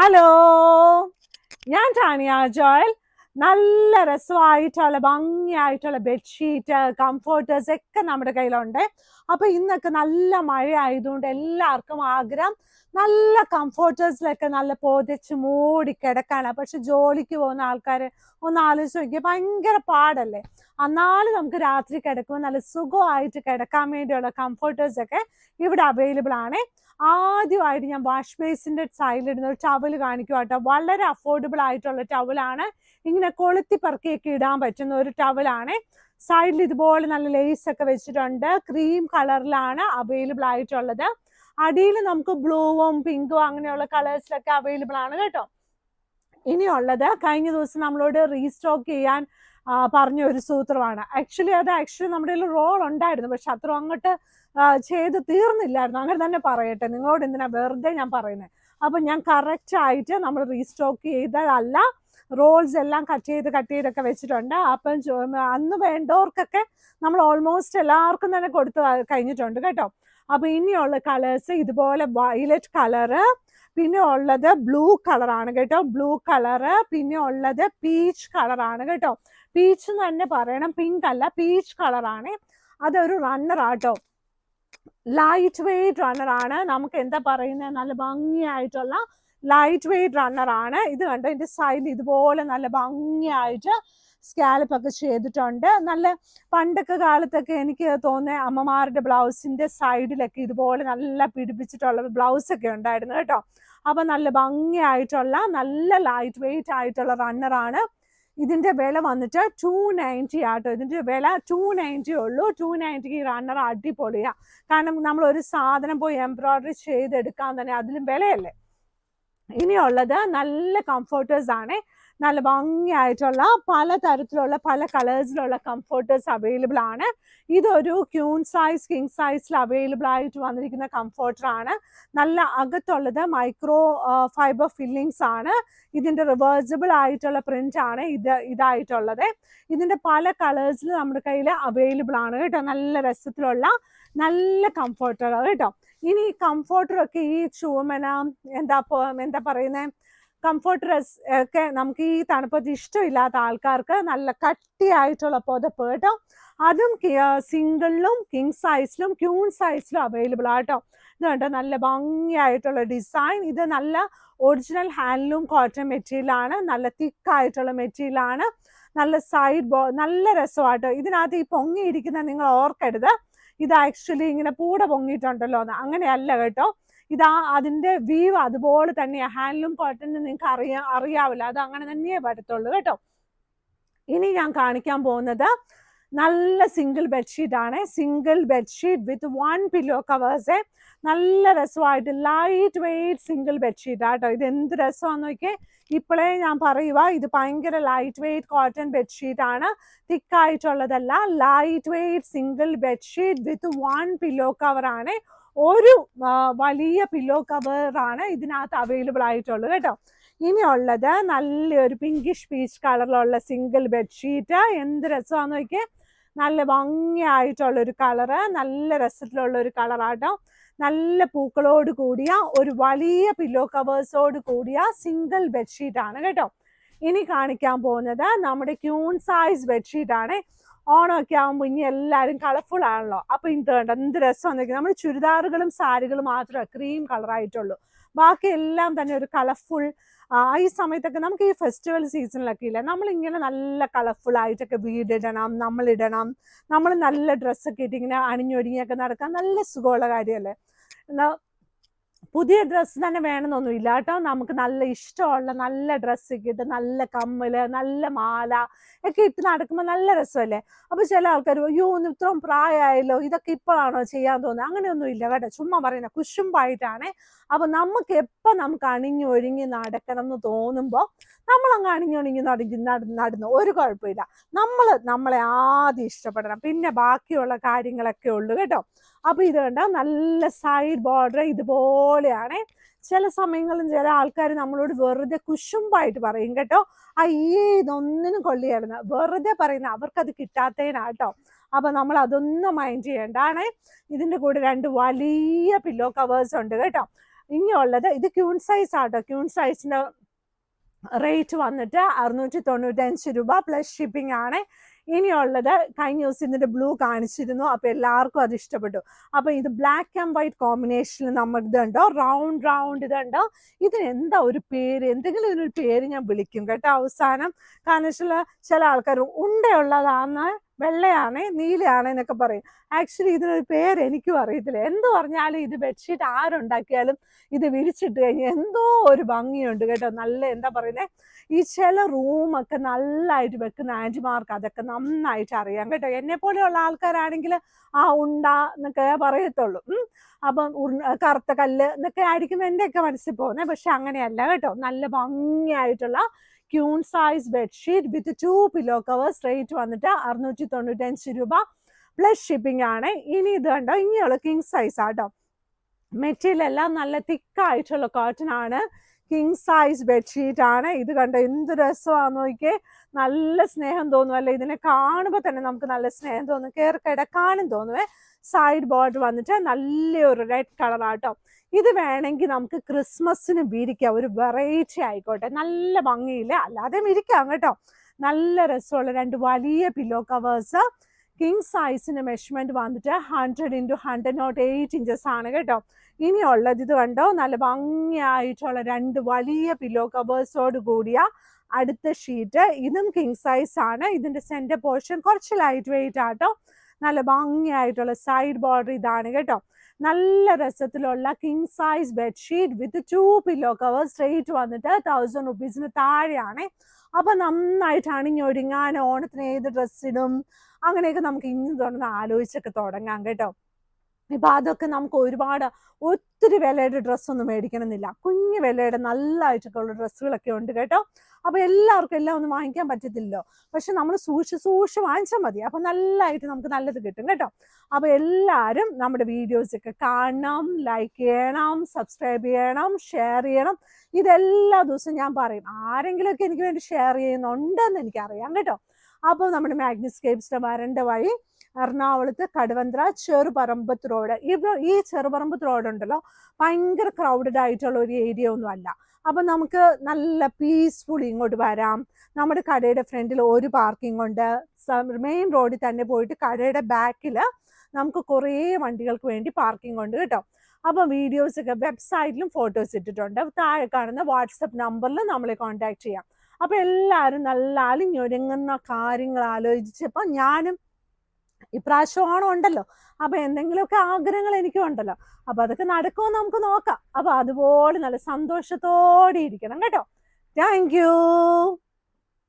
Hello, ഞാൻ Tanya Joel. നല്ല രസമായിട്ടുള്ള ഭംഗിയായിട്ടുള്ള bedsheet, comforters ഒക്കെ നമ്മുടെ കയ്യിലുണ്ട്. അപ്പൊ ഇന്നൊക്കെ നല്ല മഴ ആയതുകൊണ്ട് എല്ലാവർക്കും ആഗ്രഹം നല്ല കംഫർട്ടേഴ്സിലൊക്കെ നല്ല പൊതച്ച് മൂടി കിടക്കാനാണ്. പക്ഷെ ജോലിക്ക് പോകുന്ന ആൾക്കാർ ഒന്ന് ആലോചിച്ച് നോക്കിയാൽ ഭയങ്കര പാടല്ലേ. എന്നാലും നമുക്ക് രാത്രി കിടക്കുമ്പോൾ നല്ല സുഖമായിട്ട് കിടക്കാൻ വേണ്ടിയുള്ള കംഫർട്ടേഴ്സ് ഒക്കെ ഇവിടെ അവൈലബിൾ ആണ്. ആദ്യമായിട്ട് ഞാൻ വാഷ് ബേസിന്റെ സൈഡിലിടുന്ന ഒരു ടവൽ കാണിക്കുക കേട്ടോ. വളരെ അഫോർഡബിൾ ആയിട്ടുള്ള ടവലാണ്. ഇങ്ങനെ കൊളുത്തി പറക്കിയൊക്കെ ഇടാൻ പറ്റുന്ന ഒരു ടവലാണ്. സൈഡിൽ ഇതുപോലെ നല്ല ലേസ് ഒക്കെ വെച്ചിട്ടുണ്ട്. ക്രീം കളറിലാണ് അവൈലബിൾ ആയിട്ടുള്ളത്. അടിയിൽ നമുക്ക് ബ്ലൂവും പിങ്കും അങ്ങനെയുള്ള കളേഴ്സിലൊക്കെ അവൈലബിൾ ആണ് കേട്ടോ. ഇനിയുള്ളത് കഴിഞ്ഞ ദിവസം നമ്മളോട് റീസ്റ്റോക്ക് ചെയ്യാൻ പറഞ്ഞ ഒരു സൂത്രമാണ്. ആക്ച്വലി നമ്മുടെ കയ്യിൽ റോൾ ഉണ്ടായിരുന്നു, പക്ഷെ അത്ര അങ്ങോട്ട് ചെയ്ത് തീർന്നില്ലായിരുന്നു. അങ്ങനെ തന്നെ പറയട്ടെ, നിങ്ങളോട് എന്തിനാ വെറുതെ ഞാൻ പറയുന്നത്. അപ്പൊ ഞാൻ കറക്റ്റ് ആയിട്ട് നമ്മൾ റീസ്റ്റോക്ക് ചെയ്തതല്ല, റോൾസ് എല്ലാം കട്ട് ചെയ്തൊക്കെ വെച്ചിട്ടുണ്ട്. അപ്പം അന്ന് വേണ്ടവർക്കൊക്കെ നമ്മൾ ഓൾമോസ്റ്റ് എല്ലാവർക്കും തന്നെ കൊടുത്ത് കഴിഞ്ഞിട്ടുണ്ട് കേട്ടോ. അപ്പൊ ഇനിയുള്ള കളേഴ്സ് ഇതുപോലെ വയലറ്റ് കളറ്, പിന്നെ ഉള്ളത് ബ്ലൂ കളറാണ് കേട്ടോ. ബ്ലൂ കളറ്, പിന്നെ ഉള്ളത് പീച്ച് കളറാണ് കേട്ടോ. പീച്ച് എന്ന് തന്നെ പറയണം, പിങ്ക് അല്ല, പീച്ച് കളറാണ്. അതൊരു റണ്ണറാട്ടോ, ലൈറ്റ് വെയിറ്റ് റണ്ണറാണ്. നമുക്ക് എന്താ പറയുന്നത്, നല്ല ഭംഗിയായിട്ടുള്ള ലൈറ്റ് വെയിറ്റ് റണ്ണറാണ്. ഇത് കണ്ടോ, ഇതിന്റെ സൈഡിൽ ഇതുപോലെ നല്ല ഭംഗിയായിട്ട് സ്കാലപ്പ് ഒക്കെ ചെയ്തിട്ടുണ്ട്. നല്ല പണ്ടൊക്കെ കാലത്തൊക്കെ എനിക്ക് തോന്നുന്നത് അമ്മമാരുടെ ബ്ലൗസിന്റെ സൈഡിലൊക്കെ ഇതുപോലെ നല്ല പിടിപ്പിച്ചിട്ടുള്ള ബ്ലൗസ് ഒക്കെ ഉണ്ടായിരുന്നു കേട്ടോ. അപ്പൊ നല്ല ഭംഗിയായിട്ടുള്ള നല്ല ലൈറ്റ് വെയിറ്റ് ആയിട്ടുള്ള റണ്ണറാണ്. ഇതിന്റെ വില വന്നിട്ട് 290 ആട്ടോ. ഇതിന്റെ വില 290 ഉള്ളൂ. 290 ഈ റണ്ണർ അടിപൊളിയാ. കാരണം നമ്മൾ ഒരു സാധനം പോയി എംബ്രോയിഡറി ചെയ്തെടുക്കാൻ തന്നെ അതിലും വിലയല്ലേ. ഇനിയുള്ളത് നല്ല കംഫർട്ടേഴ്സ് ആണ്. നല്ല ഭംഗിയായിട്ടുള്ള പലതരത്തിലുള്ള പല കളേഴ്സിലുള്ള കംഫർട്ടേഴ്സ് അവൈലബിൾ ആണ്. ഇതൊരു ക്യൂൺ സൈസ് കിങ് സൈസിൽ അവൈലബിൾ ആയിട്ട് വന്നിരിക്കുന്ന കംഫർട്ടർ ആണ്. നല്ല അകത്തുള്ളത് മൈക്രോ ഫൈബർ ഫില്ലിങ്സ് ആണ്. ഇതിന്റെ റിവേഴ്സിബിൾ ആയിട്ടുള്ള പ്രിന്റ് ആണ് ഇതായിട്ടുള്ളത്. ഇതിന്റെ പല കളേഴ്സിൽ നമ്മുടെ കയ്യിൽ അവൈലബിൾ ആണ് കേട്ടോ. നല്ല രസത്തിലുള്ള നല്ല കംഫർട്ടർ കേട്ടോ. ഇനി കംഫർട്ടറൊക്കെ ഈ ചുമന എന്താ പറയുന്നത്, കംഫർട്ടർ ഒക്കെ നമുക്ക് ഈ തണുപ്പത്ത് ഇഷ്ടമില്ലാത്ത ആൾക്കാർക്ക് നല്ല കട്ടിയായിട്ടുള്ള പുതപ്പ് കേട്ടോ. അതും സിംഗിളിലും കിങ് സൈസിലും ക്യൂൺ സൈസിലും അവൈലബിൾ ആട്ടോ. ഇത് കണ്ടോ, നല്ല ഭംഗിയായിട്ടുള്ള ഡിസൈൻ. ഇത് നല്ല ഒറിജിനൽ ഹാൻഡ്ലൂം കോട്ടൺ മെറ്റീരിയലാണ്. നല്ല തിക്കായിട്ടുള്ള മെറ്റീരിയലാണ്. നല്ല നല്ല രസമാട്ടോ. ഇതിനകത്ത് ഈ പൊങ്ങിയിരിക്കുന്ന നിങ്ങൾ ഓർക്കരുത്, ഇത് ആക്ച്വലി ഇങ്ങനെ പൂട പൊങ്ങിയിട്ടുണ്ടല്ലോ എന്ന്. അങ്ങനെയല്ല കേട്ടോ. അതിന്റെ വ്യൂ അതുപോലെ തന്നെയാണ്. ഹാൻഡ്ലൂം കോട്ടൺ നിങ്ങൾക്ക് അറിയാവില്ല, അത് അങ്ങനെ തന്നെയേ വരത്തുള്ളൂ കേട്ടോ. ഇനി ഞാൻ കാണിക്കാൻ പോകുന്നത് നല്ല സിംഗിൾ ബെഡ്ഷീറ്റ് ആണ്. Single bedsheet with 1 pillow covers. നല്ല രസമായിട്ട് ലൈറ്റ് വെയിറ്റ് സിംഗിൾ ബെഡ്ഷീറ്റ് ആട്ടോ. ഇത് എന്ത് രസമാണെന്ന് നോക്കിയേ. ഇപ്പോഴേ ഞാൻ പറയുക, ഇത് ഭയങ്കര ലൈറ്റ് വെയിറ്റ് കോട്ടൺ ബെഡ്ഷീറ്റ് ആണ്. തിക്കായിട്ടുള്ളതല്ല, light weight single bedsheet with 1 pillow cover ആണ്. ഒരു വലിയ പില്ലോ കവറാണ് ഇതിനകത്ത് അവൈലബിൾ ആയിട്ടുള്ളത് കേട്ടോ. ഇനിയുള്ളത് നല്ലൊരു പിങ്കിഷ് പീച്ച് കളറിലുള്ള സിംഗിൾ ബെഡ്ഷീറ്റ്. എന്ത് രസമാണെന്ന് നോക്കിയേ. നല്ല ഭംഗിയായിട്ടുള്ളൊരു കളറ്, നല്ല രസത്തിലുള്ള ഒരു കളറാട്ടോ. നല്ല പൂക്കളോട് കൂടിയ ഒരു വലിയ പില്ലോ കവേഴ്സോട് കൂടിയ സിംഗിൾ ബെഡ്ഷീറ്റ് ആണ് കേട്ടോ. ഇനി കാണിക്കാൻ പോകുന്നത് നമ്മുടെ ക്യൂൺ സൈസ് ബെഡ്ഷീറ്റ് ആണ്. ഓണമൊക്കെ ആകുമ്പോൾ ഇനി എല്ലാവരും കളർഫുൾ ആണല്ലോ. അപ്പൊ ഇത് കണ്ടോ, എന്ത് രസമാണെന്ന്. നമ്മൾ ചുരിദാറുകളും സാരികളും മാത്രമേ ക്രീം കളറായിട്ടുള്ളൂ. ബാക്കി എല്ലാം തന്നെ ഒരു കളർഫുൾ. ഈ സമയത്തൊക്കെ നമുക്ക് ഈ ഫെസ്റ്റിവൽ സീസണിലൊക്കെ ഇല്ല, നമ്മളിങ്ങനെ നല്ല കളർഫുൾ ആയിട്ടൊക്കെ വീടിടണം, നമ്മൾ നല്ല ഡ്രസ്സൊക്കെ ഇട്ട് ഇങ്ങനെ അണിഞ്ഞൊരുങ്ങിയൊക്കെ നടക്കാൻ നല്ല സുഖമുള്ള കാര്യമല്ലേ. പുതിയ ഡ്രസ്സ് തന്നെ വേണമെന്നൊന്നും ഇല്ല കേട്ടോ. നമുക്ക് നല്ല ഇഷ്ടമുള്ള നല്ല ഡ്രസ്സൊക്കെ ഇട്ട് നല്ല കമ്മല് നല്ല മാല ഒക്കെ ഇട്ട് നടക്കുമ്പോൾ നല്ല രസമല്ലേ. അപ്പൊ ചില ആൾക്കാർ അയ്യോ ഇത്രയും പ്രായമായല്ലോ, ഇതൊക്കെ ഇപ്പോഴാണോ ചെയ്യാൻ തോന്നുന്നത്? അങ്ങനെയൊന്നും ഇല്ല കേട്ടോ, ചുമ്മാ പറയുന്ന കുശുമ്പായിട്ടാണ്. അപ്പൊ നമുക്ക് അണിഞ്ഞൊരുങ്ങി നടക്കണം എന്ന് തോന്നുമ്പോൾ നമ്മളങ്ങ് അണിഞ്ഞൊരുങ്ങി നടന്നു ഒരു കുഴപ്പമില്ല. നമ്മളെ ആദ്യം ഇഷ്ടപ്പെടണം, പിന്നെ ബാക്കിയുള്ള കാര്യങ്ങളൊക്കെ ഉള്ളു കേട്ടോ. അപ്പൊ ഇത് കണ്ടോ, നല്ല സൈഡ് ബോർഡർ ഇതുപോലെയാണ്. ചില സമയങ്ങളിൽ ചില ആൾക്കാർ നമ്മളോട് വെറുതെ കുശുമ്പായിട്ട് പറയും കേട്ടോ, ഇതൊന്നിനും കൊള്ളിയായിരുന്നു, വെറുതെ പറയുന്ന അവർക്കത് കിട്ടാത്തതിനാട്ടോ. അപ്പൊ നമ്മൾ അതൊന്നും മൈൻഡ് ചെയ്യേണ്ടാണ്. ഇതിന്റെ കൂടെ 2 വലിയ പില്ലോ കവേഴ്സ് ഉണ്ട് കേട്ടോ. ഇനിയുള്ളത് ഇത് ക്യൂൺ സൈസ് ആട്ടോ. ക്യൂൺ സൈസിന്റെ റേറ്റ് വന്നിട്ട് 695 രൂപ പ്ലസ് ഷിപ്പിംഗ് ആണ്. ഇനിയുള്ളത് കഴിഞ്ഞ ദിവസം ഇതിന്റെ ബ്ലൂ കാണിച്ചിരുന്നു, അപ്പൊ എല്ലാവർക്കും അത് ഇഷ്ടപ്പെട്ടു. അപ്പൊ ഇത് ബ്ലാക്ക് ആൻഡ് വൈറ്റ് കോമ്പിനേഷനിൽ നമ്മൾ ഇതുണ്ടോ, റൗണ്ട് ഇതുണ്ടോ, ഇതിന് എന്താ ഒരു പേര്, എന്തെങ്കിലും ഇതിനൊരു പേര് ഞാൻ വിളിക്കും കേട്ടോ അവസാനം. കാരണം ചില ആൾക്കാർ ഉണ്ടയുള്ളതാന്ന്, വെള്ളയാണ്, നീലയാണ് എന്നൊക്കെ പറയും. ആക്ച്വലി ഇതിനൊരു പേര് എനിക്കും അറിയത്തില്ല. എന്ത് പറഞ്ഞാലും ഇത് ബെഡ്ഷീറ്റ് ആരുണ്ടാക്കിയാലും ഇത് വിരിച്ചിട്ട് കഴിഞ്ഞാൽ എന്തോ ഒരു ഭംഗിയുണ്ട് കേട്ടോ. നല്ല എന്താ പറയുന്നത്, ഈ ചില റൂമൊക്കെ നല്ലതായിട്ട് വെക്കുന്ന ആൻറ്റിമാർക്ക് അതൊക്കെ നന്നായിട്ട് അറിയാം കേട്ടോ. എന്നെ പോലെയുള്ള ആൾക്കാരാണെങ്കിൽ ആ ഉണ്ട എന്നൊക്കെ പറയത്തുള്ളൂ. അപ്പം കറുത്ത കല്ല് എന്നൊക്കെ ആയിരിക്കും എൻ്റെയൊക്കെ മനസ്സിൽ പോകുന്നത്. പക്ഷെ അങ്ങനെയല്ല കേട്ടോ. നല്ല ഭംഗിയായിട്ടുള്ള queen size bedsheet with 2 pillow covers. Rate വന്നിട്ട് 695 രൂപ പ്ലസ് ഷിപ്പിംഗ് ആണ്. ഇനി ഇത് കണ്ടോ, ഇനിയുള്ള കിങ് സൈസ് ആട്ടോ. മെറ്റീരിയൽ എല്ലാം നല്ല തിക്കായിട്ടുള്ള കോട്ടൺ ആണ്. കിങ് സൈസ് ബെഡ്ഷീറ്റ് ആണ്. ഇത് കണ്ടോ എന്ത് രസമാണെന്ന് നോക്കിയേ. നല്ല സ്നേഹം തോന്നുമല്ലേ, ഇതിനെ കാണുമ്പോൾ തന്നെ നമുക്ക് നല്ല സ്നേഹം തോന്നും, കയറി കിടക്കാനും തോന്നുവേ. സൈഡ് ബോർഡർ വന്നിട്ട് നല്ലൊരു റെഡ് കളറാട്ടോ. ഇത് വേണമെങ്കിൽ നമുക്ക് ക്രിസ്മസിന് വിരിക്കാം, ഒരു വെറൈറ്റി ആയിക്കോട്ടെ, നല്ല ഭംഗിയില്ല, അല്ലാതെ വിരിക്കാം കേട്ടോ. നല്ല രസമുള്ള 2 വലിയ പില്ലോ കവേഴ്സ്. കിങ് സൈസിന്റെ മെഷർമെന്റ് വന്നിട്ട് 100 × 108 ഇഞ്ചസ് ആണ് കേട്ടോ. ഇനിയുള്ളത് ഇത് കണ്ടോ, നല്ല ഭംഗിയായിട്ടുള്ള 2 വലിയ പില്ലോ കവേഴ്സോട് കൂടിയ അടുത്ത ഷീറ്റ്. ഇതും കിങ് സൈസ് ആണ്. ഇതിന്റെ സെന്റർ പോർഷൻ കുറച്ച് ലൈറ്റ് വെയിറ്റ് ആട്ടോ. നല്ല ഭംഗിയായിട്ടുള്ള സൈഡ് ബോർഡർ ഇതാണ് കേട്ടോ. നല്ല രസത്തിലുള്ള king size bedsheet with 2 pillow covers. Rate വന്നിട്ട് 1000 റുപ്പീസിന് താഴെയാണ്. അപ്പൊ നന്നായിട്ട് അണിഞ്ഞൊരുങ്ങാൻ, ഓണത്തിന് ഏത് ഡ്രസ്സിനും അങ്ങനെയൊക്കെ നമുക്ക് ഇനി തുടർന്ന് ആലോചിച്ചൊക്കെ തുടങ്ങാം കേട്ടോ. ഇപ്പൊ അതൊക്കെ നമുക്ക് ഒത്തിരി വിലയുടെ ഡ്രസ്സൊന്നും മേടിക്കണമെന്നില്ല, കുഞ്ഞു വിലയുടെ നല്ലതായിട്ടൊക്കെ ഉള്ള ഡ്രസ്സുകളൊക്കെ ഉണ്ട് കേട്ടോ. അപ്പൊ എല്ലാവർക്കും എല്ലാം ഒന്നും വാങ്ങിക്കാൻ പറ്റത്തില്ലല്ലോ, പക്ഷെ നമ്മൾ സൂക്ഷിച്ച് വാങ്ങിച്ചാൽ മതി. അപ്പൊ നല്ലതായിട്ട് നമുക്ക് നല്ലത് കിട്ടും കേട്ടോ. അപ്പൊ എല്ലാവരും നമ്മുടെ വീഡിയോസ് ഒക്കെ കാണണം, ലൈക്ക് ചെയ്യണം, സബ്സ്ക്രൈബ് ചെയ്യണം, ഷെയർ ചെയ്യണം. ഇതെല്ലാ ദിവസവും ഞാൻ പറയും. ആരെങ്കിലുമൊക്കെ എനിക്ക് വേണ്ടി ഷെയർ ചെയ്യുന്നുണ്ടെന്ന് എനിക്കറിയാം കേട്ടോ. അപ്പോൾ നമ്മുടെ മാഗ്നിസ്കേപ്സിന്റെ വരണ്ട വഴി എറണാകുളത്ത് കടുവന്ത്ര ചെറുപറമ്പത്ത് റോഡ്. ഈ ചെറുപറമ്പത്ത് റോഡ് ഉണ്ടല്ലോ, ഭയങ്കര ക്രൗഡഡ് ആയിട്ടുള്ള ഒരു ഏരിയ ഒന്നും അല്ല. അപ്പൊ നമുക്ക് നല്ല പീസ്ഫുൾ ഇങ്ങോട്ട് വരാം. നമ്മുടെ കടയുടെ ഫ്രണ്ടിൽ ഒരു പാർക്കിംഗ് ഉണ്ട്. മെയിൻ റോഡിൽ തന്നെ പോയിട്ട് കടയുടെ ബാക്കിൽ നമുക്ക് കുറേ വണ്ടികൾക്ക് വേണ്ടി പാർക്കിംഗ് ഉണ്ട് കേട്ടോ. അപ്പം വീഡിയോസ് ഒക്കെ വെബ്സൈറ്റിലും ഫോട്ടോസ് ഇട്ടിട്ടുണ്ട്. താഴെ കാണുന്ന വാട്സപ്പ് നമ്പറിൽ നമ്മളെ കോൺടാക്ട് ചെയ്യാം. അപ്പൊ എല്ലാവരും നല്ല അലിഞ്ഞൊരുങ്ങുന്ന കാര്യങ്ങൾ ആലോചിച്ചപ്പോൾ ഞാനും ഇപ്രാവശ്യം ഓണം ഉണ്ടല്ലോ, അപ്പൊ എന്തെങ്കിലുമൊക്കെ ആഗ്രഹങ്ങൾ എനിക്കും ഉണ്ടല്ലോ, അപ്പൊ അതൊക്കെ നടക്കുമോ നമുക്ക് നോക്കാം. അപ്പൊ അതുപോലെ നല്ല സന്തോഷത്തോടെ ഇരിക്കണം കേട്ടോ. Thank you.